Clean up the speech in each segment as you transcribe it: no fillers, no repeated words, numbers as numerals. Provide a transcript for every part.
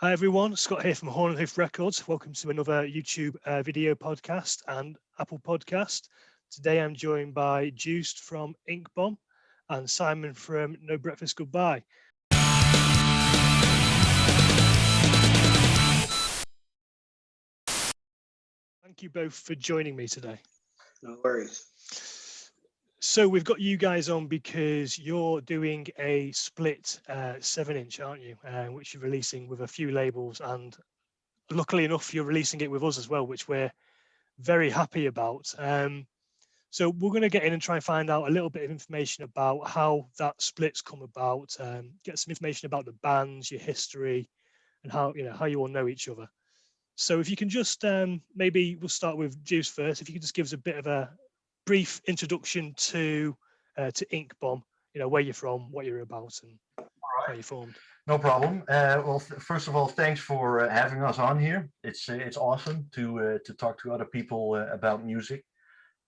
Hi everyone, Scott here from Horn Hoof Records. Welcome to another YouTube video podcast and Apple podcast. Today I'm joined by Joost from Ink Bomb and Simon from No Breakfast Goodbye. Thank you both for joining me today. No worries. So we've got you guys on because you're doing a split 7-inch, aren't you? Which you're releasing with a few labels, and luckily enough, you're releasing it with us as well, which we're very happy about. So we're going to get in and try and find out a little bit of information about how that split's come about, get some information about the bands, your history, and how you all know each other. So if you can just maybe we'll start with Juice first. If you could just give us a bit of a brief introduction to Ink Bomb, where you're from, what you're about, and how you formed. No problem. Well, first of all, thanks for having us on here. It's awesome to talk to other people about music,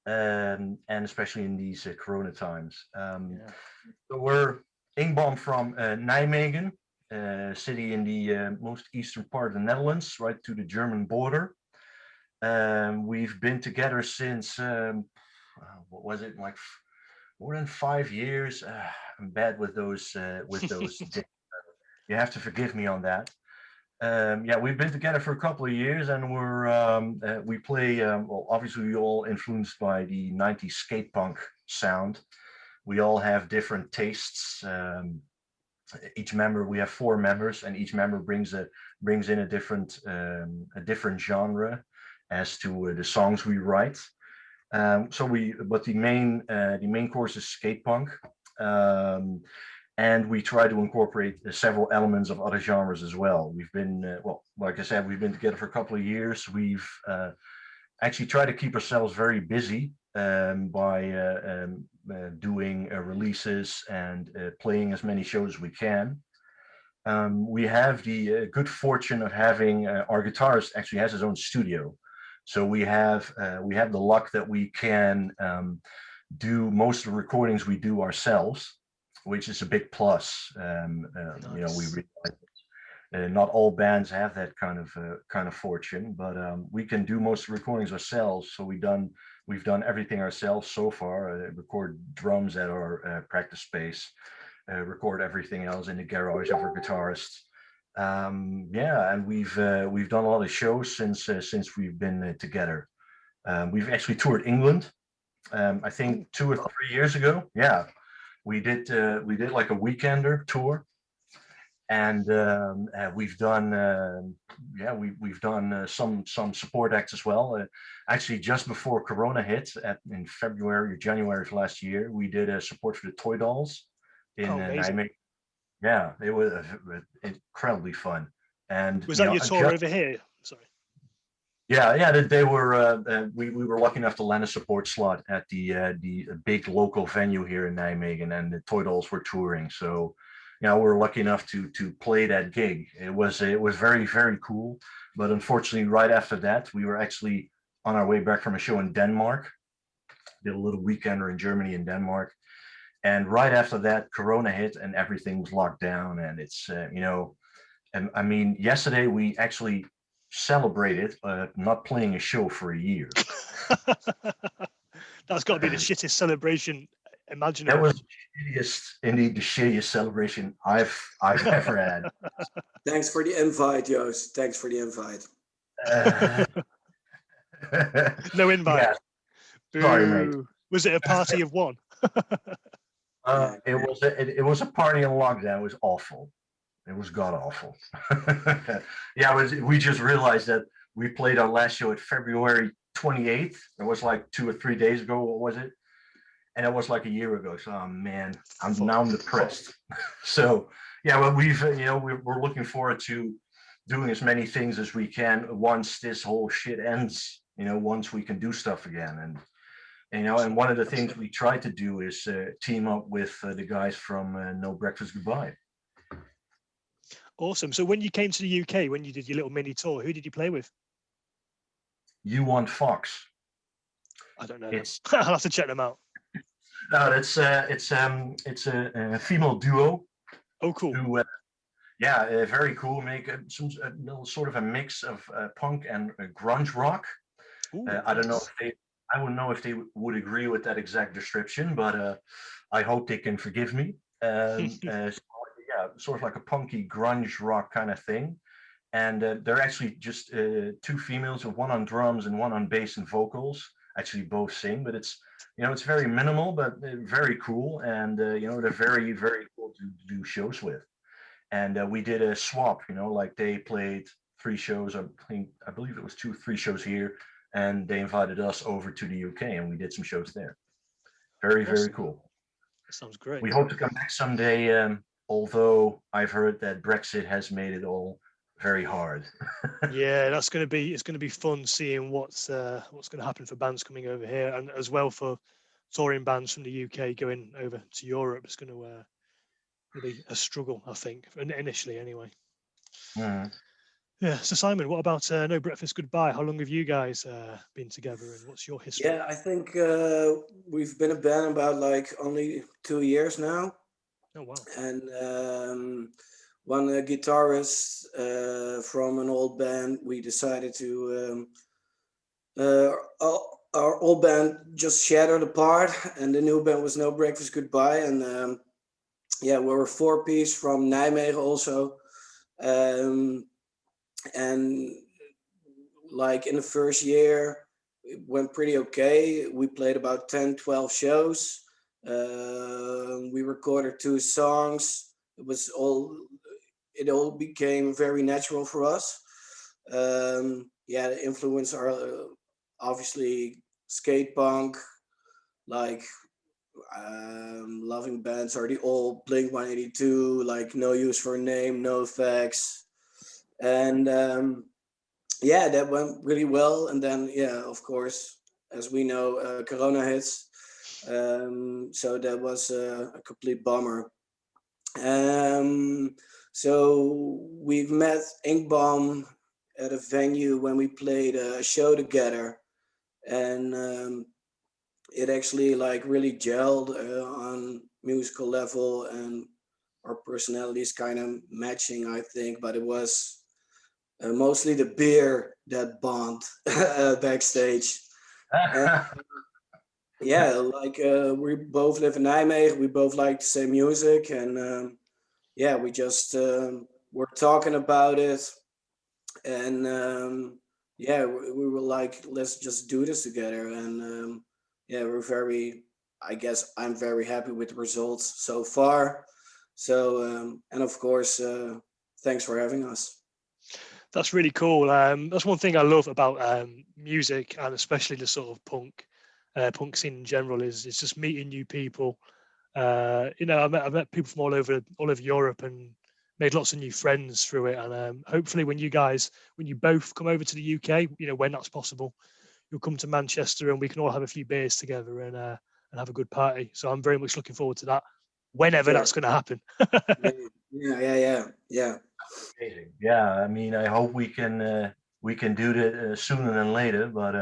and especially in these Corona times. So we're Ink Bomb from Nijmegen, city in the most eastern part of the Netherlands, right to the German border. We've been together since what was it, like more than 5 years? I'm bad with those dates. You have to forgive me on that. Yeah, we've been together for a couple of years, and we play. Well, obviously, we all influenced by the '90s skate punk sound. We all have different tastes. Each member, we have 4 members, and each member brings in a different genre as to the songs we write. But the main course is skate punk. And we try to incorporate several elements of other genres as well. We've been, well, like I said, we've been together for a couple of years. We've actually tried to keep ourselves very busy by doing releases and playing as many shows as we can. We have the good fortune of having our guitarist actually has his own studio. So we have the luck that we can do most of the recordings we do ourselves, which is a big plus. Nice. We realize not all bands have that kind of fortune, but we can do most of the recordings ourselves. So we've done everything ourselves so far. Record drums at our practice space, record everything else in the garage of our guitarist. Yeah, and we've done a lot of shows since we've been together. We've actually toured England. I think 2 or 3 years ago. Yeah. We did like a weekender tour, and we've done some support acts as well. Actually, just before Corona hit, in February or January of last year, we did a support for the Toy Dolls in Nijmegen. Yeah, it was incredibly fun. And was that your tour over here? Sorry. Yeah, they were. We were lucky enough to land a support slot at the big local venue here in Nijmegen, and the Toy Dolls were touring. So, we were lucky enough to play that gig. It was very, very cool. But unfortunately, right after that, we were actually on our way back from a show in Denmark. Did a little weekender in Germany and Denmark, and right after that, Corona hit, and everything was locked down. And it's and I mean, yesterday we actually celebrated not playing a show for a year. That's got to be the shittest celebration imaginable. That was indeed the shittiest celebration I've ever had. Thanks for the invite, Joost. Thanks for the invite. No invite. Yeah. Sorry, mate. Was it a party of one? It was a party in lockdown. It was awful. It was god awful. Yeah, we just realized that we played our last show at February 28th. It was like 2 or 3 days ago. What was it? And it was like a year ago. So, oh, man, I'm depressed. So, yeah, well, we're looking forward to doing as many things as we can once this whole shit ends. Once we can do stuff again. And one of the things we try to do is team up with the guys from No Breakfast Goodbye. Awesome. So when you came to the UK, when you did your little mini tour, who did you play with? You Want Fox. I don't know. I'll have to check them out. No, it's a female duo. Oh, cool. Who Yeah, very cool. Make some little sort of a mix of punk and grunge rock. Ooh, I don't know nice. if they, I wouldn't know if they would agree with that exact description, but I hope they can forgive me. So, yeah, sort of like a punky grunge rock kind of thing. And they're actually just two females, one on drums and one on bass and vocals. Actually, both sing, but it's very minimal, but very cool. And they're very, very cool to do shows with. And we did a swap, like they played 3 shows. I believe it was 3 shows here, and they invited us over to the UK, and we did some shows there. Very, very Awesome. cool. That sounds great. We hope to come back someday. Although I've heard that Brexit has made it all very hard. Yeah, it's going to be fun seeing what's going to happen for bands coming over here, and as well for touring bands from the UK going over to Europe. It's going to be a struggle, I think, initially anyway. Mhm. Yeah. So Simon, what about No Breakfast Goodbye? How long have you guys been together, and what's your history? Yeah, I think we've been a band about like only 2 years now, Oh wow. and one guitarist from an old band, we decided to our old band just shattered apart, and the new band was No Breakfast Goodbye, and yeah, we were 4-piece from Nijmegen also, um, and like in the first year it went pretty okay. We played about 10-12 shows. We recorded 2 songs. It all became very natural for us. Yeah, the influence are obviously skate punk, like loving bands are the old Blink 182, like No Use for a Name, No Effects, and yeah, that went really well. And then, yeah, of course, as we know, Corona hits. So that was a complete bummer. Um, so we've met Inkbomb at a venue when we played a show together, and it actually like really gelled on musical level, and our personalities kind of matching, I think. But it was mostly the beer that bond backstage. And yeah, like we both live in Nijmegen. We both like the same music, and yeah, we just were talking about it, and yeah, we were like, let's just do this together, and yeah, we're very. I guess I'm very happy with the results so far. So, and of course, thanks for having us. That's really cool. That's one thing I love about music, and especially the sort of punk scene in general, is it's just meeting new people. I've met people from all over Europe, and made lots of new friends through it. And hopefully, when you both come over to the UK, when that's possible, you'll come to Manchester, and we can all have a few beers together and have a good party. So I'm very much looking forward to that, whenever Sure. that's going to happen. Yeah. Amazing. Yeah, I mean, I hope we can do that sooner than later. But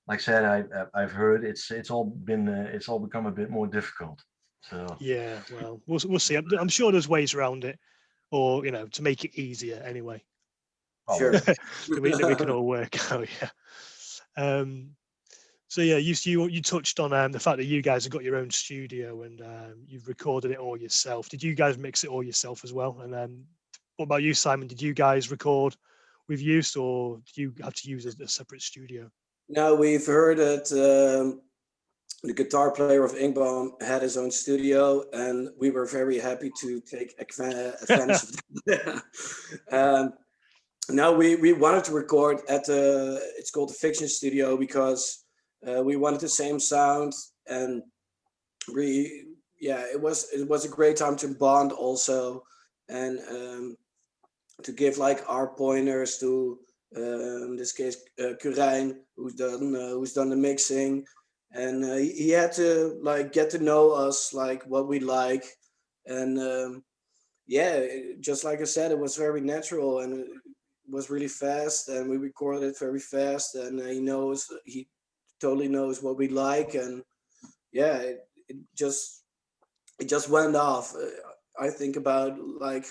like I said, I've heard it's all become a bit more difficult. So Yeah, well, we'll see. I'm sure there's ways around it, or to make it easier anyway. Sure. probably. that we can all work out. Yeah. Um, so yeah, you touched on the fact that you guys have got your own studio, and you've recorded it all yourself. Did you guys mix it all yourself as well? And what about you, Simon? Did you guys record with Joost, or did you have to use a separate studio? Now we've heard that the guitar player of Inkbomb had his own studio, and we were very happy to take advantage of that. Now we wanted to record at it's called the Fiction Studio, because we wanted the same sound, and we yeah, it was a great time to bond also, and to give like our pointers to in this case Kurijn, who's done the mixing, and he had to like get to know us, like what we like, and yeah, just like I said, it was very natural, and it was really fast, and we recorded it very fast, and he totally knows what we like, and yeah, it just went off. I think about like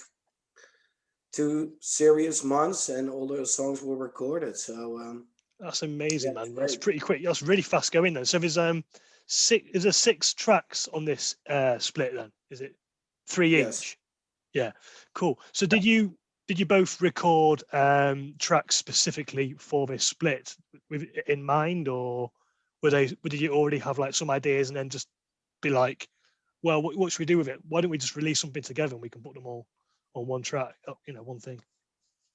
2 serious months, and all those songs were recorded. So That's yeah, amazing, it's man. That's great. pretty quick. That's really fast going then. So there's is there 6 tracks on this split then? Is it 3 Yes. each? Yeah, cool. So did you both record tracks specifically for this split with it in mind, or did you already have like some ideas and then just be like, well, what should we do with it? Why don't we just release something together and we can put them all on one track, one thing.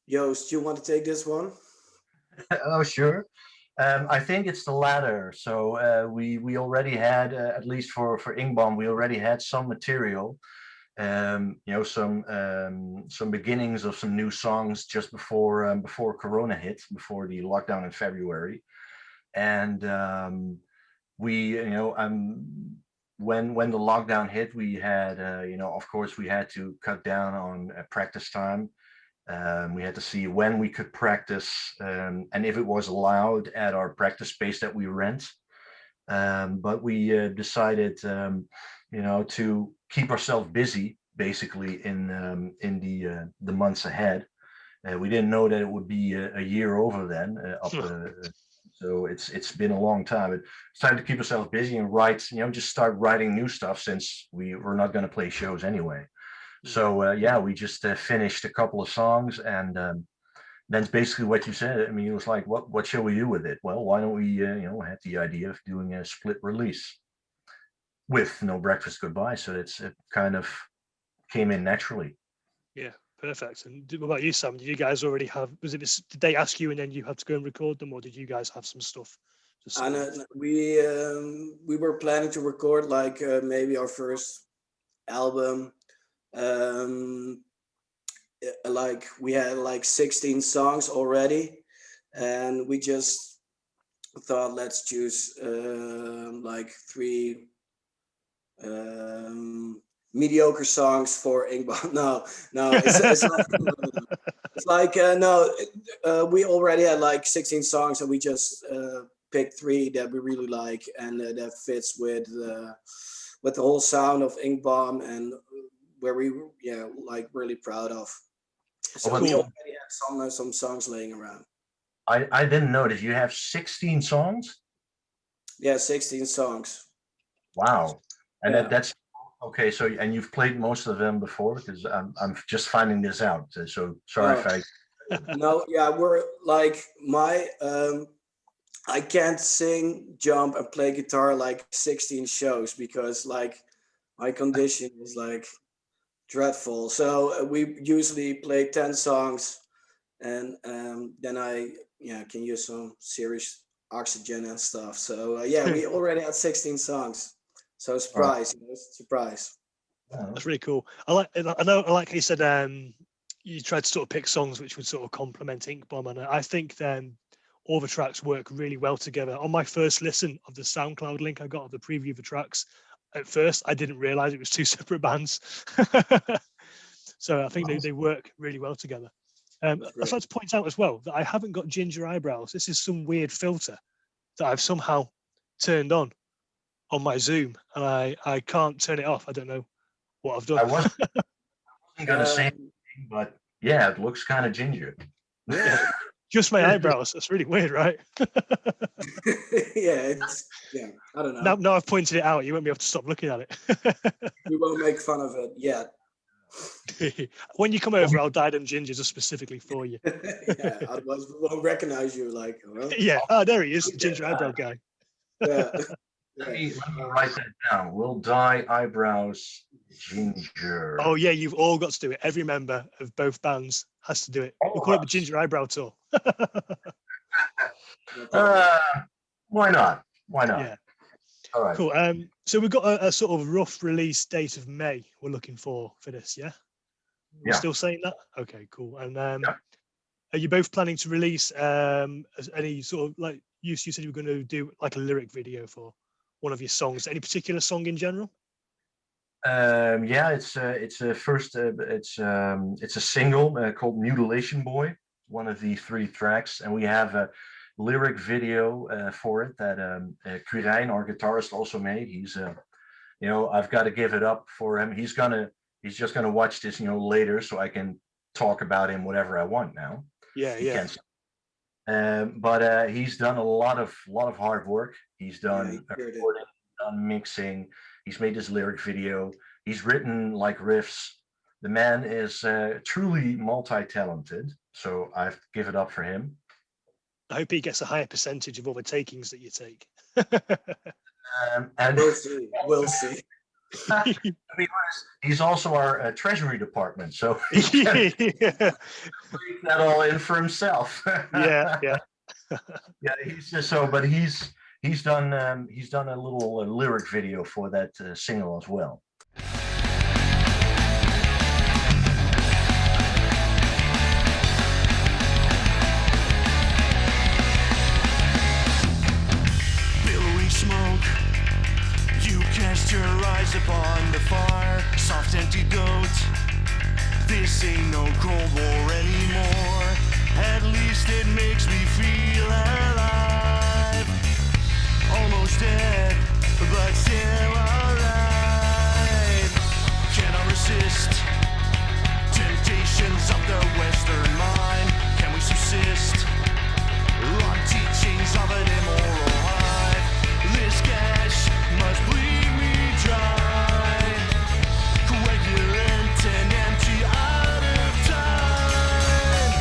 Joost, you want to take this one? Oh, sure. I think it's the latter. So we already had, at least for Ingbom, we already had some material. Some beginnings of some new songs just before Corona hit, before the lockdown in February, and when the lockdown hit, we had of course we had to cut down on practice time. We had to see when we could practice, and if it was allowed at our practice space that we rent. But we decided, to keep ourselves busy, basically in the months ahead. We didn't know that it would be a year over then. So it's been a long time. It's time to keep ourselves busy and write, just start writing new stuff, since we were not going to play shows anyway. So yeah, we just finished a couple of songs, and that's basically what you said. I mean, it was like, what shall we do with it? Well, why don't we had the idea of doing a split release with No Breakfast Goodbye. So it kind of came in naturally. Yeah, perfect. And what about you, Sam? Did you guys already have? Did they ask you and then you had to go and record them, or did you guys have some stuff to submit? And we were planning to record like maybe our first album. Like we had like 16 songs already, and we just thought, let's choose like 3 mediocre songs for Ingbot. No, it's like, it's like no, we already had like 16 songs, and we just picked 3 that we really like, and that fits with the whole sound of Inkbomb, and where we like really proud of. So we Cool. already have some songs laying around. I didn't notice you have 16 songs. Yeah, 16 songs. Wow. And Yeah. that's okay. So, and you've played most of them before, because I'm just finding this out. So sorry if I. No, yeah, we're like I can't sing, jump, and play guitar like 16 shows, because like my condition is like dreadful. So we usually play 10 songs, and then I can use some serious oxygen and stuff. So yeah, we already had 16 songs. So surprise, surprise. That's really cool. I like how you said you tried to sort of pick songs which would sort of complement Inkbomb, and I think all the tracks work really well together. On my first listen of the SoundCloud link I got of the preview of the tracks, at first I didn't realize it was 2 separate bands. So I think they work really well together. I'd like to point out as well that I haven't got ginger eyebrows. This is some weird filter that I've somehow turned on my Zoom, and I can't turn it off. I don't know what I've done. I wasn't going to say anything, but yeah, it looks kind of ginger. Yeah. Just my eyebrows. That's really weird, right? Yeah, I don't know. Now I've pointed it out, you won't be able to stop looking at it. We won't make fun of it yet. When you come over, I'll dye them ginger just specifically for you. Yeah, otherwise we won't recognize you. Like, well, Yeah. Oh, there he is, the ginger eyebrow guy. Yeah. Let me write that down. We'll dye eyebrows ginger. Oh yeah, you've all got to do it. Every member of both bands has to do it. We'll call it the ginger eyebrow tour. Why not? Why not? Yeah. All right. Cool. So we've got a sort of rough release date of May we're looking for this, yeah? We're still saying that? Okay, cool. And are you both planning to release any sort of, like you said you were going to do like a lyric video for one of your songs? Any particular song in general? Yeah, it's a single called Mutilation Boy, one of the 3 tracks, and we have a lyric video for it that Quirijn, our guitarist, also made. He's I've got to give it up for him. He's just gonna watch this later, so I can talk about him whatever I want now. Yeah, He yeah. can't. But he's done a lot of hard work. He's done sure did. recording, done mixing. He's made this lyric video. He's written like riffs. The man is truly multi-talented. So I have to give it up for him. I hope he gets a higher percentage of all the takings that you take. And We'll see. We'll see. to be honest, he's also our treasury department, so he can take that all in for himself. Yeah, yeah. Yeah, he's just so, but he's done a little lyric video for that single as well. Billowing smoke, you cast your eyes upon the fire, soft empty goat. This ain't no Cold War anymore. At least it makes me feel alive. Almost dead, but still alive. Cannot resist temptations of the Western mind. Can we subsist on teachings of an immoral hive? This cash must bleed me dry. Coagulant and empty out of time.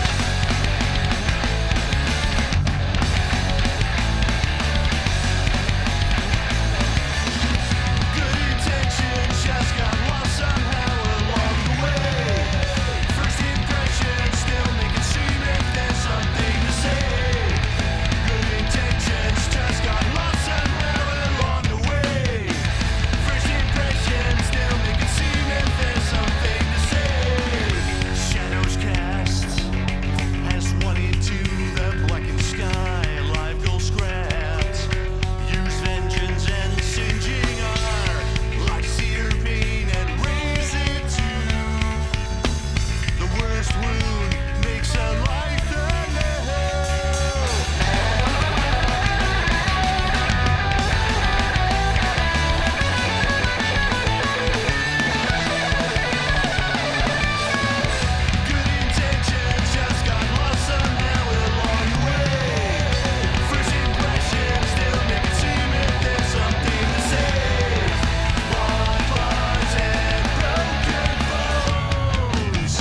Good intentions just got lost somehow along the way. First impressions still make it seem if there's something to say. Good intentions just got lost somehow along the way. First impressions still make it seem if there's something to say. Shadows cast as one into the blackened sky. Live goal scrapped. Use vengeance and singeing are like sear pain and raise it to the worst wound makes a life anew. Good intentions just got lost somehow along the way. First impressions still make it seem if there's something to say. Bonfires and broken bones.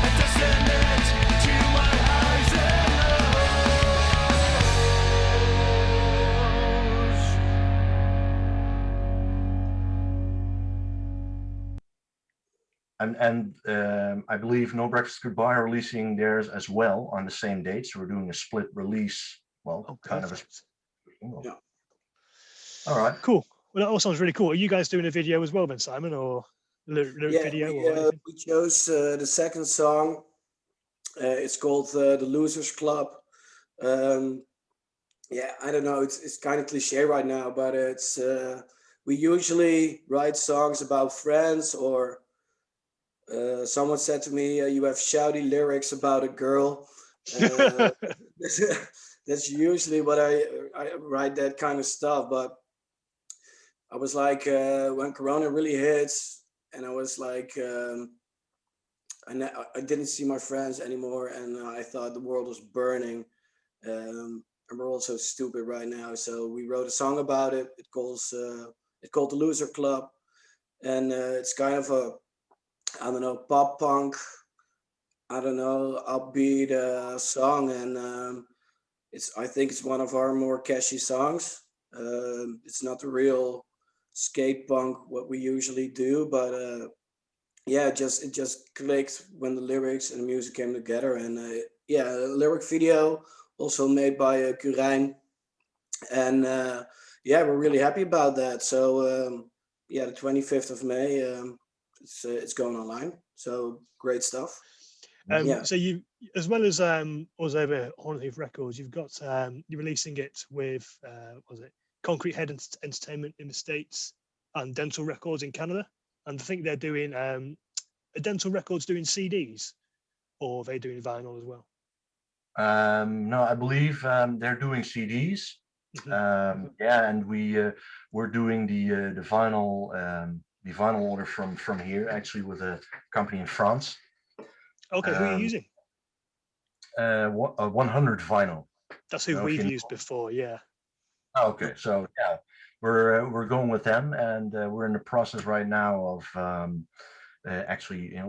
A testament to my highs and lows. And I believe No Breakfast Goodbye are releasing theirs as well on the same date. So we're doing a split release. Well, Oh, kind of a perfect. single. Yeah. All right. Cool. Well, that all sounds really cool. Are you guys doing a video as well then, Simon, or lyric Yeah, video or anything? we chose the second song. It's called The Losers Club. Yeah, I don't know. It's kind of cliche right now, but it's we usually write songs about friends, or someone said to me, "You have shouty lyrics about a girl." Uh, that's usually what I write, that kind of stuff. But I was like, when Corona really hits, and I was like, I didn't see my friends anymore, and I thought the world was burning. And we're all so stupid right now. So we wrote a song about it. It's called The Loser Club, and it's kind of a, I don't know, pop punk, I don't know, upbeat song, and I think it's one of our more catchy songs. It's not the real skate punk what we usually do, but yeah, it just clicked when the lyrics and the music came together, and yeah, a lyric video also made by Curijn, and yeah, we're really happy about that. So yeah, the 25th of May, it's going online. So great stuff. Yeah. So you, as well as us over Horn Hoof Records, you've got you're releasing it with was it Concrete Head Entertainment in the States and Dental Records in Canada, and I think they're doing are Dental Records doing CDs, or are they doing vinyl as well? No, I believe they're doing CDs. Yeah, and we're doing the vinyl order from here, actually, with a company in France. Okay, who are you Um, using? 100 vinyl. That's who know if we've you used before. Yeah. Oh, okay, so yeah, we're going with them, and we're in the process right now of actually,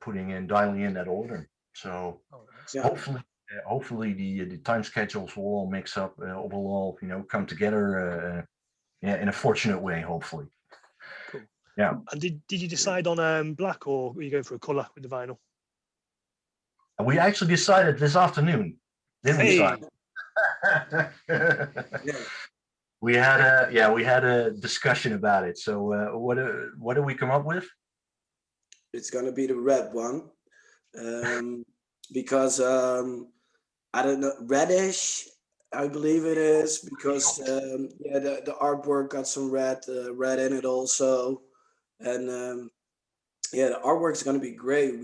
putting in dialing in that order. So Oh, nice. Yeah. hopefully the time schedules will all mix up, will all come together, yeah, in a fortunate way, hopefully. Cool. Yeah. And did you decide on black, or were you going for a color with the vinyl? And we actually decided this afternoon, didn't we, Hey, Simon? Yeah. We had a discussion about it. So what do we come up with? It's gonna be the red one, because I don't know, reddish. I believe it is because yeah, the artwork got some red in it also, and yeah, the artwork's gonna be great.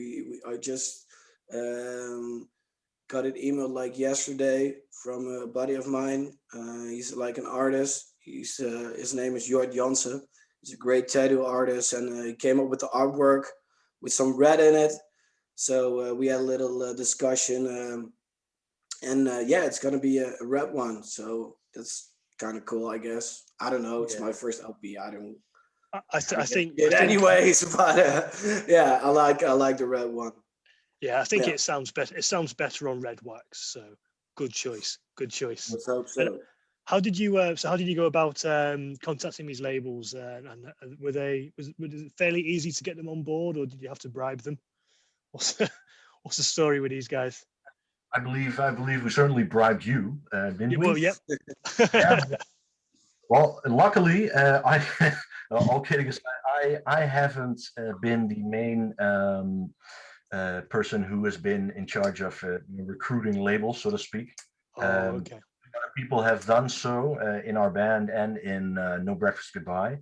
I just um, got an email like yesterday from a buddy of mine. He's like an artist. His name is Jort Jansen. He's a great tattoo artist, and he came up with the artwork with some red in it. So we had a little discussion, and yeah, it's gonna be a red one. So that's kind of cool, I guess. I don't know. It's yeah. my first LP. I don't. I think it anyways, but yeah, I like the red one. yeah, I think Yeah. it sounds better. It sounds better on red wax. So good choice. Good choice. Let's hope And so. how did you how did you go about contacting these labels? And was it fairly easy to get them on board, or did you have to bribe them? What's the story with these guys? I believe we certainly bribed you, didn't Yeah, we? well, yep. Yeah. Well, luckily, all kidding aside, I haven't been the main person who has been in charge of recruiting labels, so to speak. Oh, okay. Other people have done so in our band and in No Breakfast Goodbye.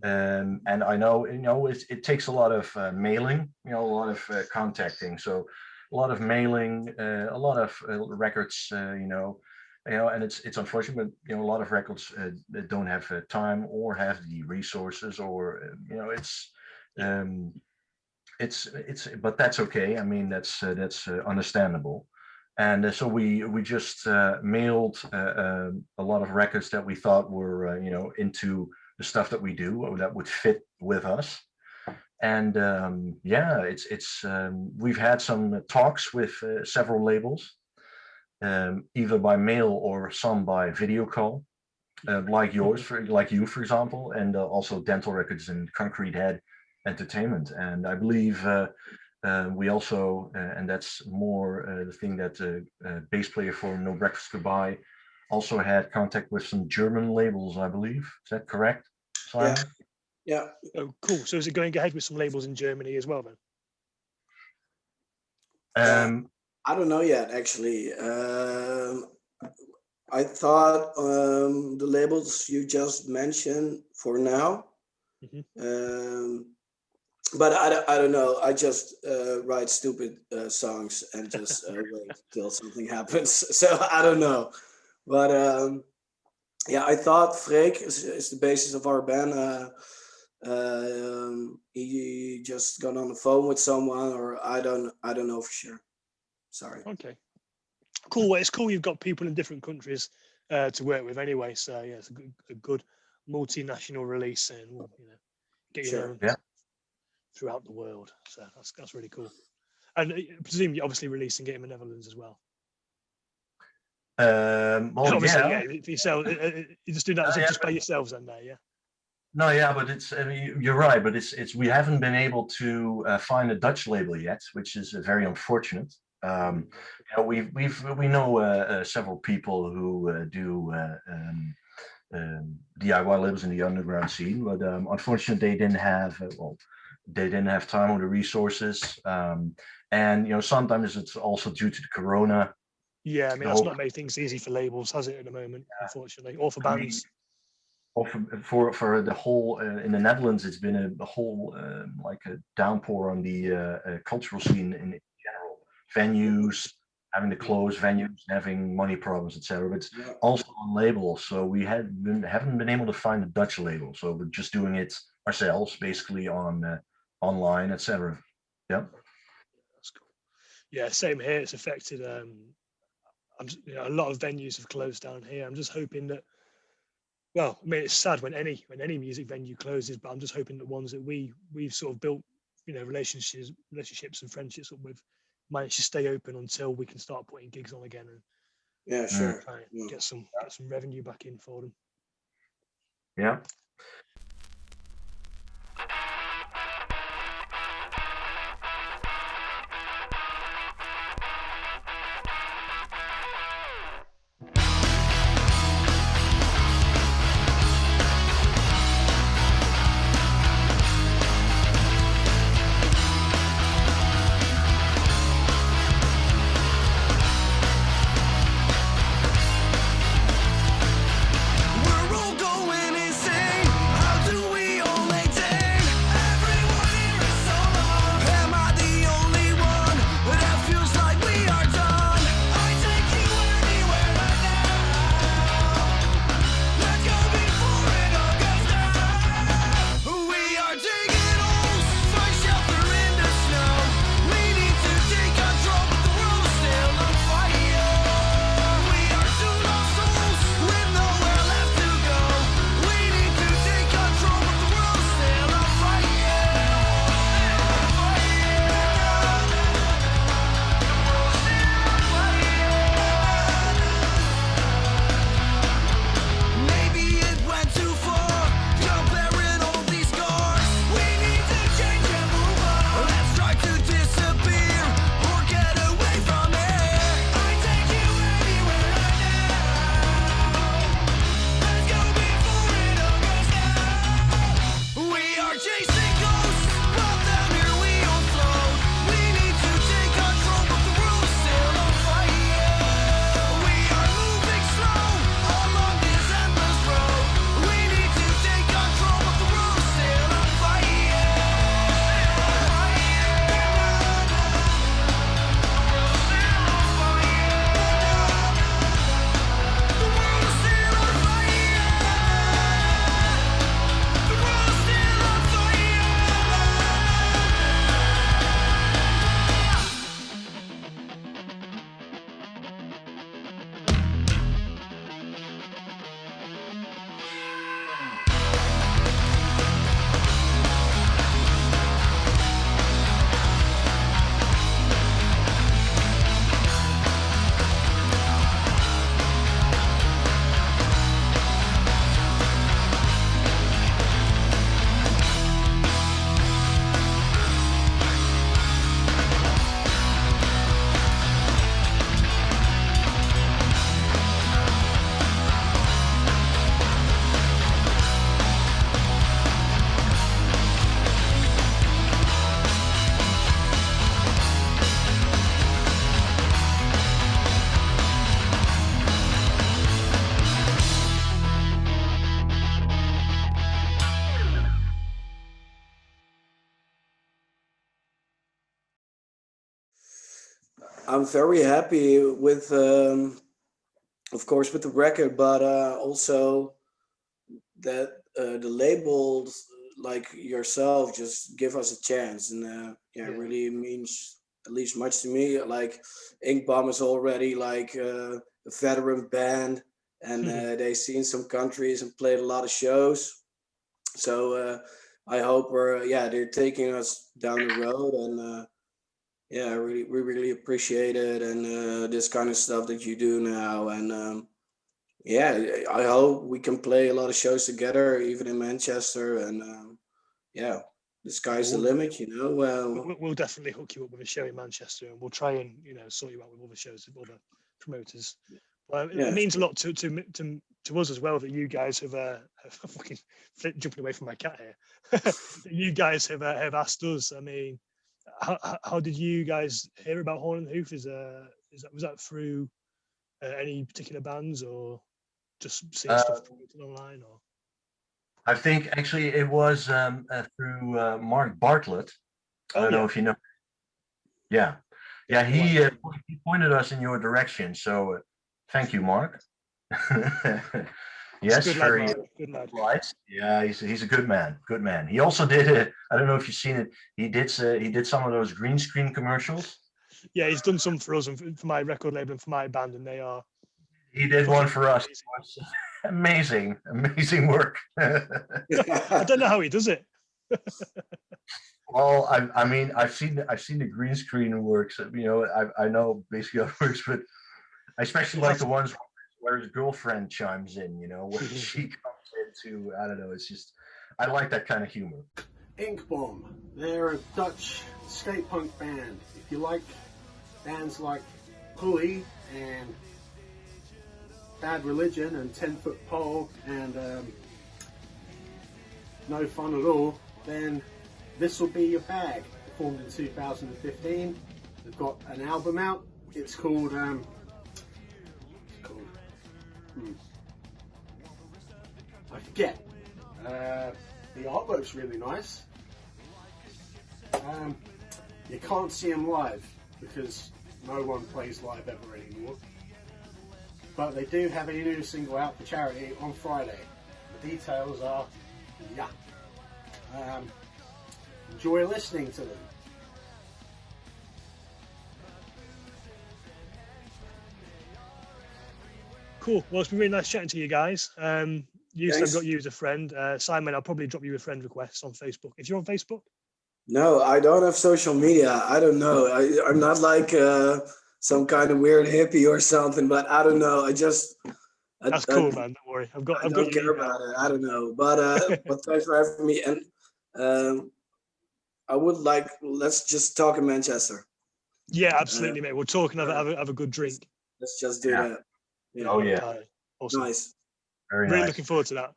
And I know, it takes a lot of mailing, a lot of contacting. So a lot of mailing, a lot of records, and it's unfortunate, but a lot of records that don't have time or have the resources, or but that's okay. I mean, that's understandable. And so we just mailed a lot of records that we thought were into the stuff that we do, or that would fit with us. And yeah, we've had some talks with several labels, either by mail or some by video call, like you, for example, and also Dental Records and Concrete Head Entertainment. And I believe we also, and that's more the thing that bass player for No Breakfast Goodbye also had contact with some German labels, I believe. Is that correct, Simon? Yeah. Oh, cool. So is it going ahead with some labels in Germany as well then? I don't know yet, actually. I thought the labels you just mentioned for now. But I don't know. I just write stupid songs and just wait till something happens. So I don't know. But yeah, I thought Freek is the basis of our band. He just got on the phone with someone, or I don't know for sure. Sorry. Okay. Cool. Well, it's cool you've got people in different countries to work with anyway. So yeah, it's a good multinational release, and get you known throughout the world. So that's really cool. And I presume you're obviously releasing it in the Netherlands as well. Well, obviously, yeah. For yourself, you just do that just by yourselves, then there, yeah. No, yeah, but I mean, you're right, but we haven't been able to find a Dutch label yet, which is very unfortunate. We know several people who do DIY labels in the underground scene, but unfortunately they didn't have time or the resources, and sometimes it's also due to the corona. Yeah, I mean, that's not made things easy for labels, has it, at the moment, unfortunately, or for bands. Or for the whole in the Netherlands, it's been a whole like a downpour on the cultural scene in general. Venues having to close, venues having money problems, etc. But it's also on labels. So we haven't been able to find a Dutch label. So we're just doing it ourselves, basically on online, etc. Yeah. That's cool. Yeah, same here. It's affected. A lot of venues have closed down here. I'm just hoping that. Well, I mean, it's sad when any music venue closes, but I'm just hoping that ones that we've sort of built, relationships and friendships up with, manage to stay open until we can start putting gigs on again and Yeah, sure. try and Yeah. get some revenue back in for them. Yeah. We're all going insane. How do we all maintain? Everyone here is so long. Am I the only one that feels like we are done? I take you anywhere right now. Let's go before it all goes down. We are digging holes, find shelter in the snow. We need to take control, but the world's still on fire. We are two lost souls with nowhere left to go. We need to take control, but the world's still on fire. Maybe it went too far, comparing all these scars. We need to change and move on. Let's try to disappear or get away from here. I take you anywhere right now. Let's go before it all goes down. We are chasing ghosts, but down here we all float. We need to take control, but the world's still on fire. We are moving slow along this endless road. We need to take control, but the world's still on fire. The world's still on fire. The world's still on fire. I'm very happy with, of course, with the record, but also that the labels like yourself just give us a chance, and yeah, it Yeah. really means at least much to me. Like Ink Bomb is already like a veteran band, and they've seen some countries and played a lot of shows. So I hope they're taking us down the road, and yeah, we really appreciate it, and this kind of stuff that you do now, and yeah, I hope we can play a lot of shows together, even in Manchester, and yeah, the sky's the We'll, limit, you know. we'll definitely hook you up with a show in Manchester, and we'll try and sort you out with other shows with other promoters. Well, it Yeah, means a lot to us as well that you guys have fucking jumping away from my cat here. That you guys have asked us. I mean, how did you guys hear about Horn and Hoof? Was that through any particular bands, or just seeing stuff promoted online? Or I think actually it was through Mark Bartlett. I don't know if you know. Yeah, he pointed us in your direction. So thank you, Mark. Yes, good very lad. right. Yeah, he's a good man. Good man. He also did I don't know if you've seen it. He did some of those green screen commercials. Yeah, he's done some for us and for my record label and for my band, and they are He did one for us. It was amazing, amazing work. I don't know how he does it. Well, I mean, I've seen the green screen works. You know, I know basically how it works, but I especially like the ones where his girlfriend chimes in. You know, where she comes into, I don't know. It's just, I like that kind of humor. Ink Bomb. They're a Dutch skate punk band. If you like bands like Pulley and Bad Religion and 10 Foot Pole and No Fun at All, then this will be your bag. Formed in 2015. They've got an album out. It's called I forget. The artwork's really nice. You can't see them live because no one plays live ever anymore. But they do have a new single out for charity on Friday. The details are, yeah. Enjoy listening to them. Cool. Well, it's been really nice chatting to you guys. Joost, I've Thanks. got you as a friend. Simon, I'll probably drop you a friend request on Facebook. If you're on Facebook? No, I don't have social media. I don't know. I'm not like some kind of weird hippie or something, but I don't know. That's cool, man. Don't worry. I've got I don't your care email. about it. I don't know, but but thanks for having me. And I would like, let's just talk in Manchester. Yeah, absolutely, mate. We'll talk and have a good drink. Let's just do Yeah. that. Yeah. Oh yeah, Awesome. Nice. very Really nice. looking forward to that.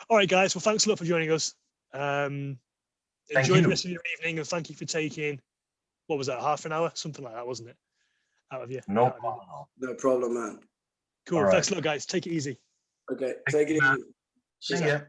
All right, guys. Well, thanks a lot for joining us. Enjoy you. the rest of your evening, and thank you for taking, what was that, half an hour? Something like that, wasn't it? Out of you. No out of you. problem at all. No problem, man. Cool. All right. Thanks a lot, guys. Take it easy. Okay, Thank take it you, man. easy. See Peace ya. out.